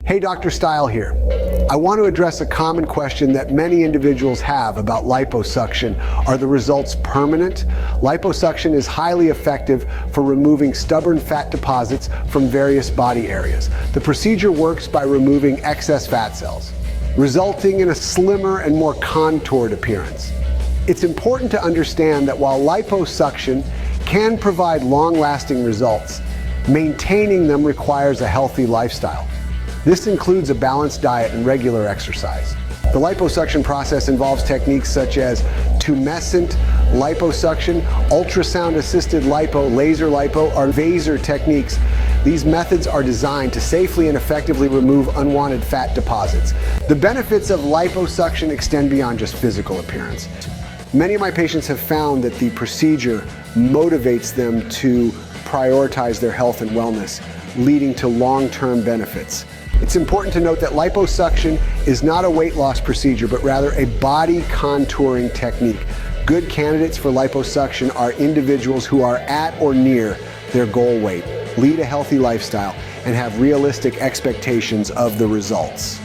Hey, Dr. Stile here. I want to address a common question that many individuals have about liposuction. Are the results permanent? Liposuction is highly effective for removing stubborn fat deposits from various body areas. The procedure works by removing excess fat cells, resulting in a slimmer and more contoured appearance. It's important to understand that while liposuction can provide long-lasting results, maintaining them requires a healthy lifestyle. This includes a balanced diet and regular exercise. The liposuction process involves techniques such as tumescent liposuction, ultrasound-assisted lipo, laser lipo, or vaser techniques. These methods are designed to safely and effectively remove unwanted fat deposits. The benefits of liposuction extend beyond just physical appearance. Many of my patients have found that the procedure motivates them to prioritize their health and wellness, leading to long-term benefits. It's important to note that liposuction is not a weight loss procedure, but rather a body contouring technique. Good candidates for liposuction are individuals who are at or near their goal weight, lead a healthy lifestyle, and have realistic expectations of the results.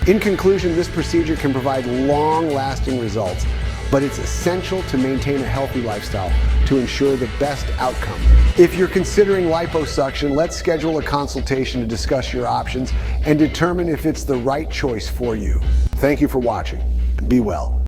In conclusion, this procedure can provide long-lasting results, but it's essential to maintain a healthy lifestyle to ensure the best outcome. If you're considering liposuction, let's schedule a consultation to discuss your options and determine if it's the right choice for you. Thank you for watching. Be well.